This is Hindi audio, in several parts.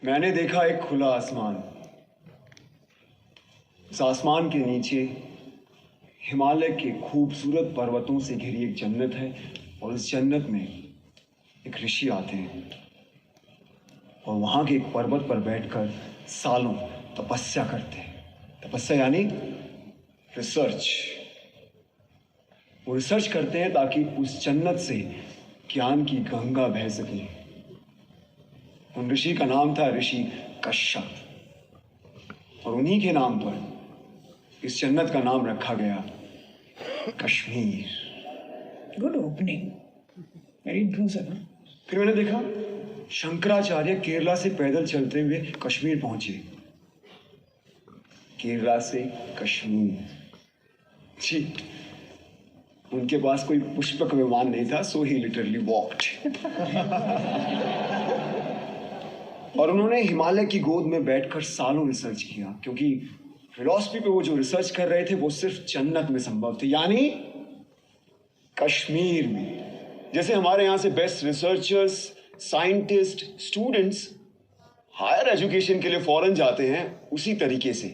मैंने देखा एक खुला आसमान। इस आसमान के नीचे हिमालय के खूबसूरत पर्वतों से घिरी एक जन्नत है और इस जन्नत में एक ऋषि आते हैं और वहां के एक पर्वत पर बैठकर सालों तपस्या करते हैं। तपस्या यानी रिसर्च। वो रिसर्च करते हैं ताकि उस जन्नत से ज्ञान की गंगा बह सके। उन ऋषि का नाम था ऋषि कश्यप और उन्हीं के नाम पर इस जन्नत का नाम रखा गया Kashmir. Good opening, very intrusive. फिर मैंने देखा शंकराचार्य केरला से पैदल चलते हुए कश्मीर पहुंचे। केरला से कश्मीर जी। उनके पास कोई पुष्पक विमान नहीं था, सो ही लिटरली वॉक्ड। और उन्होंने हिमालय की गोद में बैठकर सालों रिसर्च किया, क्योंकि फिलॉसफी पे वो जो रिसर्च कर रहे थे वो सिर्फ जन्नत में संभव थे, यानी कश्मीर में। जैसे हमारे यहां से best researchers, scientist, students higher education के लिए फॉरेन जाते हैं, उसी तरीके से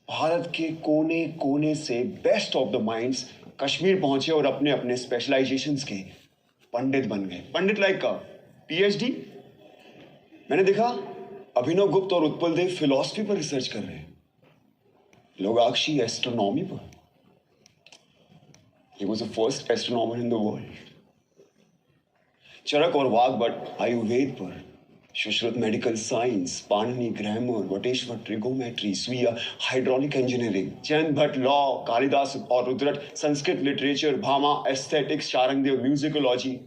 भारत के कोने कोने से best of the minds Kashmir पहुंचे और अपने अपने स्पेशलाइजेशंस के पंडित बन गए। पंडित लाइक का पीएचडी। मैंने देखा अभिनव गुप्त और उत्पल देव फिलॉसफी पर रिसर्च कर रहे हैं, लोगाक्षी एस्ट्रोनॉमी पर। He was the first astronomer in the world. Charak और वाघभट्ट आयुर्वेद पर, Sushrut medical science, Panini grammar, Vateshwar trigonometry, Suyya hydraulic engineering, Jain Bhatt law, Kalidas और Rudrat Sanskrit literature, Bhama aesthetics, Sharangdev musicology,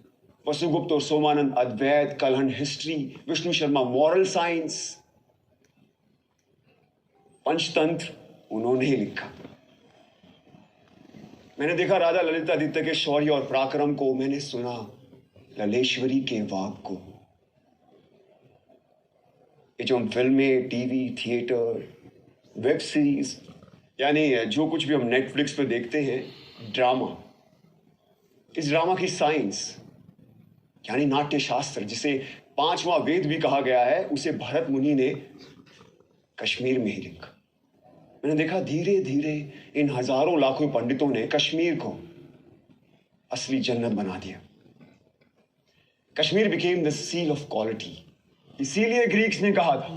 Vasugupt और Somanand Advaita, Kalhan history, Vishnu Sharma moral science, Panchatantra उन्होंने ही लिखा। मैंने देखा राजा ललितादित्य के शौर्य और पराक्रम को, मैंने सुना ललेश्वरी के वाक को। ये जो हम फिल्में, टीवी, थिएटर, वेब सीरीज, यानी जो कुछ भी हम नेटफ्लिक्स पे देखते हैं, ड्रामा, इस ड्रामा की साइंस यानी नाट्य शास्त्र, जिसे 5वां वेद भी कहा गया है, उसे भरत मुनि ने कश्मीर में ही लिखा। मैंने देखा धीरे धीरे इन हजारों लाखों पंडितों ने कश्मीर को असली जन्नत बना दिया। Kashmir became the seal of quality. इसीलिए ग्रीक्स ने कहा था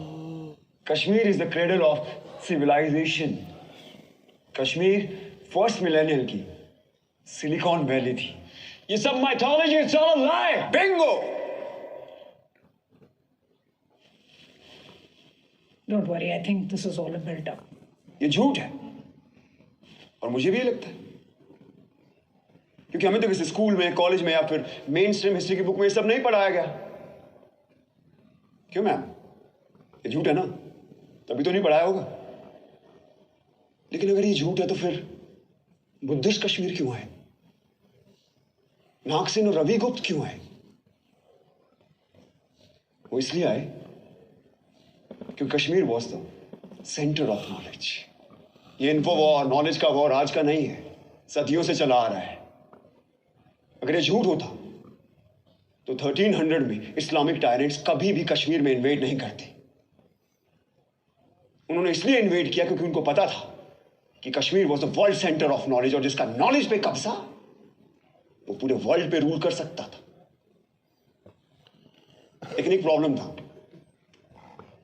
Kashmir is the cradle of civilisation. Kashmir first millennial की सिलिकॉन वैली थी। ये सब mythology, it's all a lie. Bingo. Don't worry, I think this is all a build-up. ये झूठ है और मुझे भी लगता है, क्योंकि हमें तो किसी स्कूल में, कॉलेज में या फिर मेन स्ट्रीम हिस्ट्री की बुक में ये सब नहीं पढ़ाया गया। क्यों मैम? ये झूठ है ना, तभी तो नहीं पढ़ाया होगा। लेकिन अगर ये झूठ है तो फिर बुद्धिस्ट कश्मीर क्यों है? नागसेन और रवि गुप्त क्यों है? वो इसलिए आए क्योंकि Kashmir was the centre of knowledge. ये इन्फो वॉर, नॉलेज का वॉर आज का नहीं है, सदियों से चला आ रहा है। अगर ये झूठ होता तो 1300 में इस्लामिक टायरेंट्स कभी भी कश्मीर में इन्वेड नहीं करते। उन्होंने इसलिए इन्वेड किया क्योंकि उनको पता था कि Kashmir was the world centre of knowledge, और जिसका नॉलेज पे कब्जा वो पूरे वर्ल्ड पे रूल कर सकता था। लेकिन एक प्रॉब्लम था,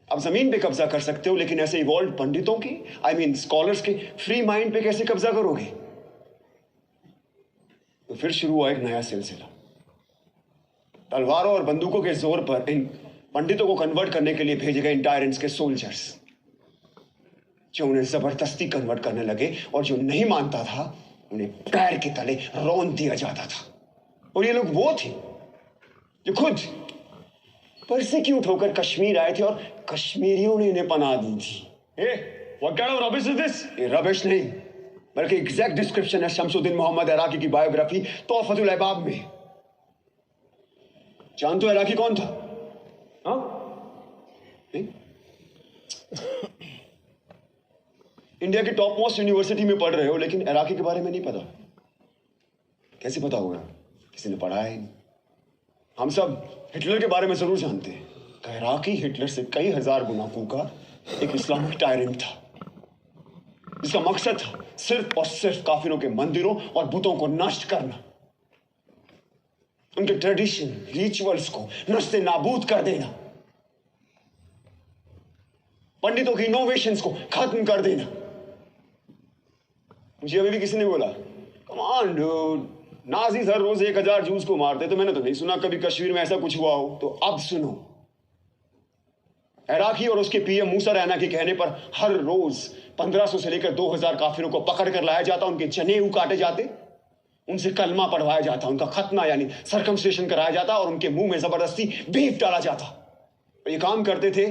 अब जमीन पे कब्जा कर सकते हो, लेकिन ऐसे इवॉल्व पंडितों के, आई मीन स्कॉलर्स के फ्री माइंड पे कैसे कब्जा करोगे? तो फिर शुरू हुआ एक नया सिलसिला। तलवारों और बंदूकों के जोर पर इन पंडितों को कन्वर्ट करने के लिए भेजे गए इन टायरेंट्स के सोल्जर्स, जो उन्हें जबरदस्ती कन्वर्ट करने लगे, और जो नहीं मानता था उन्हें पैर के तले रौंद दिया जाता था। और ये लोग वो थे जो खुद परसिक्यूट होकर कश्मीर आए थे और कश्मीरियों ने इन्हें पनाह दी थी। What kind of rubbish is this? ये रबिश नहीं, बल्कि एग्जैक्ट डिस्क्रिप्शन है शमसुद्दीन मोहम्मद इराकी की बायोग्राफी तोहफतुल अहबाब में। जानते हो इराकी कौन था? हाँ? नहीं? इंडिया की टॉप मोस्ट यूनिवर्सिटी में पढ़ रहे हो, लेकिन इराकी के बारे में नहीं पता। कैसे पता होगा? किसी ने पढ़ाया ही नहीं। हम सब हिटलर के बारे में जरूर जानते हैं, इराकी हिटलर से कई हजार गुना कूका एक इस्लामिक टायरेंट था, जिसका मकसद था सिर्फ और सिर्फ काफिरों के मंदिरों और बुतों को नष्ट करना, उनके ट्रेडिशन रिचुअल्स को नस्ते नाबूद कर देना, पंडितों की इनोवेशंस को खत्म कर देना। मुझे अभी भी किसी ने बोला, कम ऑन डूड, नाज़ीज़ हर रोज 1000 जूस को मारते, तो मैंने तो नहीं सुना कभी कश्मीर में ऐसा कुछ हुआ हो। तो अब सुनो, इराकी और उसके पीएम मूसा रैना के कहने पर हर रोज 1500 से लेकर 2000 काफिरों को पकड़ कर लाया जाता, उनके जनेऊ काटे जाते, उनसे कलमा पढ़वाया जाता, उनका खतना यानी सरकमस्टेशन कराया जाता और उनके मुंह में जबरदस्ती बीफ डाला जाता। और ये काम करते थे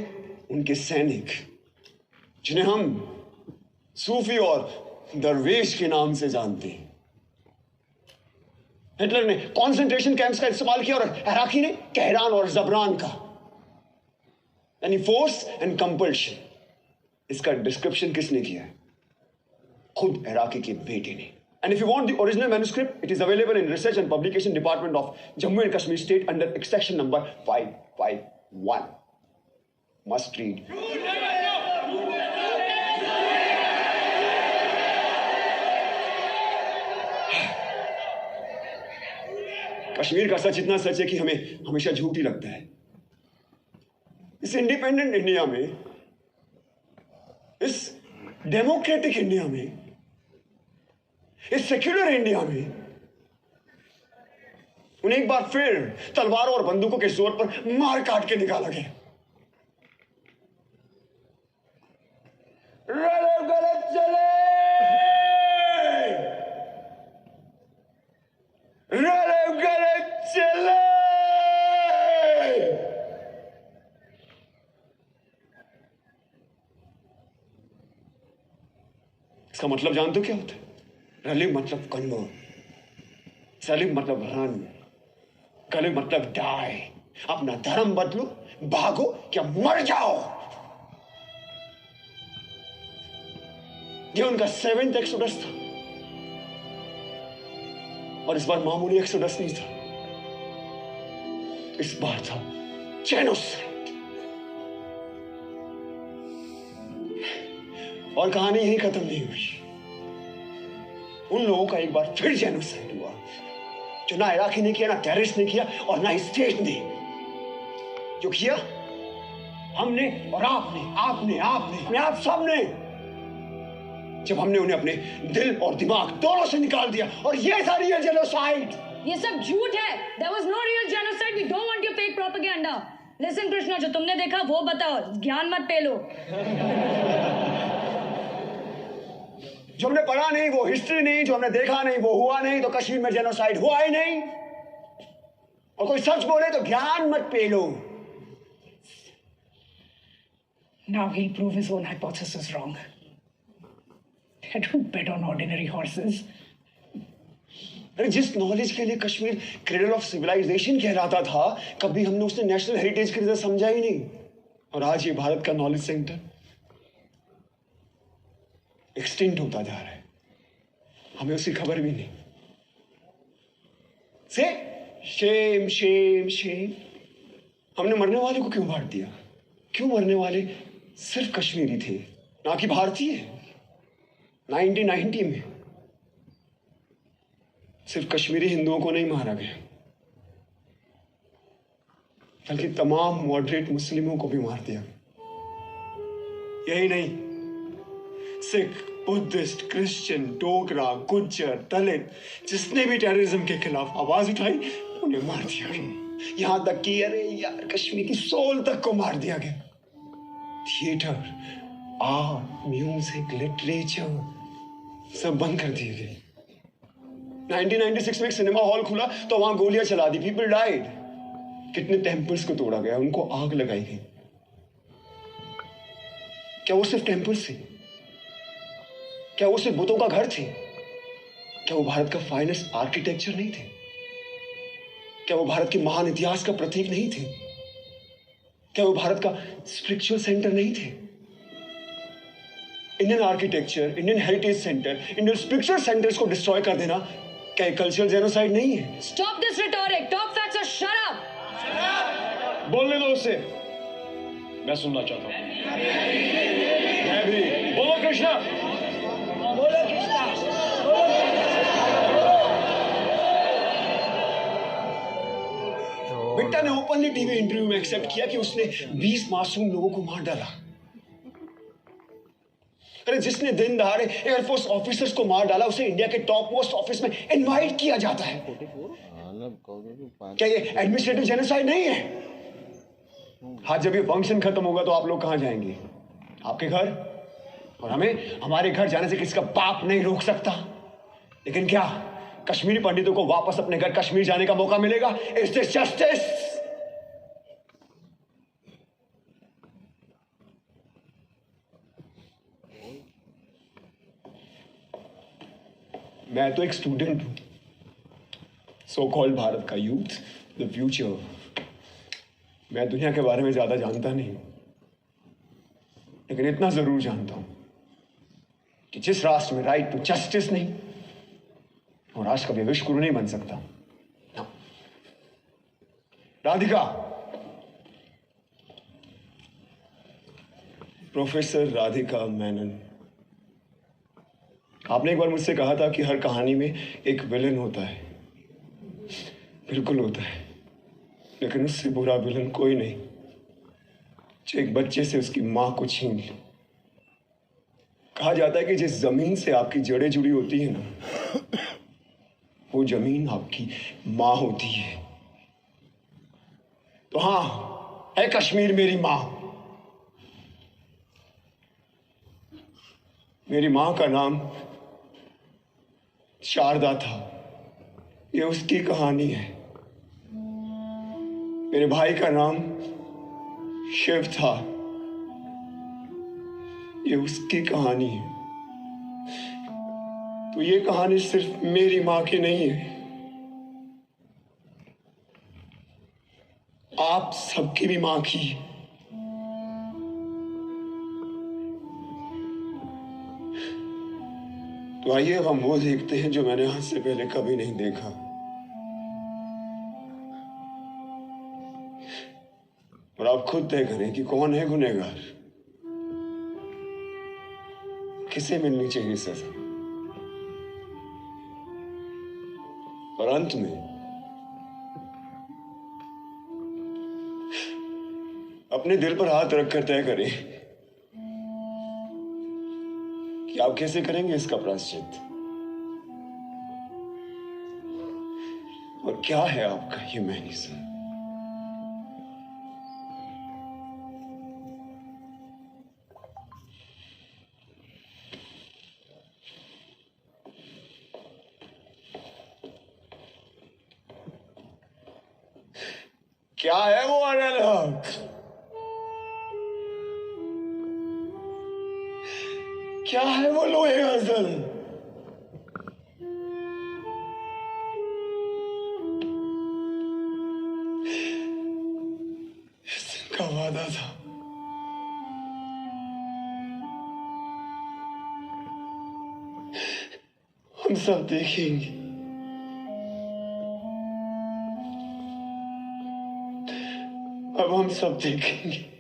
उनके सैनिक, जिन्हें हम सूफी और दरवेश के नाम से जानते हैं। हिटलर ने कॉन्सेंट्रेशन कैंप्स का इस्तेमाल किया और इराकी ने कहरान और जबरान का, यानी फोर्स एंड कंपल्शन। इसका डिस्क्रिप्शन किसने किया है? खुद इराकी के बेटे ने। And if you want the original manuscript, it is available in Research and Publication Department of Jammu and Kashmir State under extraction number 551. Must read. Kashmir का सच इतना सच है कि हमें हमेशा झूठ ही लगता है। इस इंडिपेंडेंट इंडिया में, इस डेमोक्रेटिक इंडिया में, इस सेक्युलर इंडिया में उन्हें एक बार फिर तलवारों और बंदूकों के जोर पर मार काट के निकाला गया। गलत चले, गलत चले। इसका मतलब जानते हो क्या होता है? रलिव मतलब कन्वर्ट, सलिव मतलब रन, गलिव मतलब डाई। अपना धर्म बदलो, भागो क्या मर जाओ। ये उनका 7th एक्सोडस था, और इस बार मामूली एक्सोडस नहीं था, इस बार था जेनोसाइड। और कहानी यही खत्म नहीं हुई। उन लोगों का एक बार फिर जेनोसाइड हुआ, जो ना इराकी ने किया, ना टेररिस्ट ने किया, और ना स्टेट ने। जो किया हमने और आपने आप सबने, जब हमने उन्हें अपने दिल और दिमाग दोनों से निकाल दिया। और ये था रियल जेनोसाइड। ये सब झूठ है। There was no real genocide. We don't want your fake propaganda. Listen Krishna, जो तुमने देखा वो बताओ, ज्ञान मत पेलो। जो हमने पढ़ा नहीं वो हिस्ट्री नहीं, जो हमने देखा नहीं वो हुआ नहीं, तो कश्मीर में जेनोसाइड हुआ ही नहीं। और कोई सच बोले तो ज्ञान मत पेलो। Now he'll prove his own hypothesis wrong. I don't bet on ordinary horses. अरे जिस नॉलेज के लिए कश्मीर क्रेडल ऑफ सिविलाइजेशन कहलाता था, कभी हमने उसे नेशनल हेरिटेज की तरह समझा ही नहीं। और आज ये भारत का नॉलेज सेंटर एक्सटिंक्ट होता जा रहा है, हमें उसकी खबर भी नहीं। से शेम शेम शेम। हमने मरने वाले को क्यों बांट दिया? क्यों मरने वाले सिर्फ कश्मीरी थे, ना कि भारतीय? 1990 में सिर्फ कश्मीरी हिंदुओं को नहीं मारा गया, बल्कि तमाम मॉडरेट मुस्लिमों को भी मार दिया। यही नहीं, सिख, बुद्धिस्ट, क्रिश्चियन, डोगरा, गुज्जर, दलित, जिसने भी टेररिज्म के खिलाफ आवाज उठाई उन्हें मार दिया गया। यहां तक कि अरे यार, कश्मीर की सोल तक को मार दिया गया। थिएटर, आर्ट, म्यूजिक, लिटरेचर सब बंद कर दिए गए। 1996 में एक सिनेमा हॉल खुला तो वहां गोलियां चला दी, पीपल डाइड। कितने टेम्पल्स को तोड़ा गया, उनको आग लगाई गई। क्या वो सिर्फ टेम्पल्स थे? क्या वो सिर्फ बुतों का घर थे? क्या वो भारत का फाइनेस्ट आर्किटेक्चर नहीं थे? क्या वो भारत के महान इतिहास का प्रतीक नहीं थे? क्या वो भारत का स्पिरिचुअल सेंटर नहीं थे? Indian architecture, Indian heritage centre, Indian spiritual centres को डिस्ट्रॉय कर देना क्या कल्चरल जेनोसाइड नहीं है? Stop this rhetoric. Talk facts or shut up. बोलने दो उसे। मैं सुनना चाहता हूँ। मैं भी। बोलो कृष्णा। बोलो कृष्णा। बिट्टा ने ओपनली टीवी इंटरव्यू में एक्सेप्ट किया कि उसने 20 मासूम लोगों को मार डाला। अरे जिसने दिन दहाड़े एयरफोर्स ऑफिसर्स को मार डाला उसे इंडिया के टॉप मोस्ट ऑफिस में इनवाइट किया जाता है। क्या ये एडमिनिस्ट्रेटिव जेनोसाइड नहीं है? हाँ, जब ये फंक्शन खत्म होगा तो आप लोग कहां जाएंगे? आपके घर। और हमें हमारे घर जाने से किसका बाप नहीं रोक सकता। लेकिन क्या कश्मीरी पंडितों को वापस अपने घर कश्मीर जाने का मौका मिलेगा? Is this justice? मैं तो एक स्टूडेंट हूं, सो कॉल्ड भारत का यूथ, द फ्यूचर। मैं दुनिया के बारे में ज्यादा जानता नहीं, लेकिन इतना जरूर जानता हूं कि जिस राष्ट्र में राइट टू जस्टिस नहीं, वो राष्ट्र कभी विश्व गुरु नहीं बन सकता। ना। राधिका, प्रोफेसर राधिका मेनन, आपने एक बार मुझसे कहा था कि हर कहानी में एक विलन होता है। बिल्कुल होता है, लेकिन उससे बुरा विलन कोई नहीं जो एक बच्चे से उसकी मां को छीन ले। कहा जाता है कि जिस जमीन से आपकी जड़ें जुड़ी होती है ना, वो जमीन आपकी मां होती है। तो हां, है कश्मीर मेरी मां। मेरी मां का नाम शारदा था, ये उसकी कहानी है। मेरे भाई का नाम शिव था, ये उसकी कहानी है। तो ये कहानी सिर्फ मेरी मां की नहीं है, आप सबकी भी मां की है। तो आइए हम वो देखते हैं जो मैंने आज से पहले कभी नहीं देखा। और आप खुद तय करें कि कौन है गुनहगार, किसे मिलनी चाहिए सजा। और अंत में अपने दिल पर हाथ रखकर तय करें कि आप कैसे करेंगे इसका प्रायश्चित, और क्या है आपका ह्यूमैनिज्म। क्या है वो अनल हक? क्या है वो लोहे गजल? इस दिन का वादा था, हम सब देखेंगे। अब हम सब देखेंगे।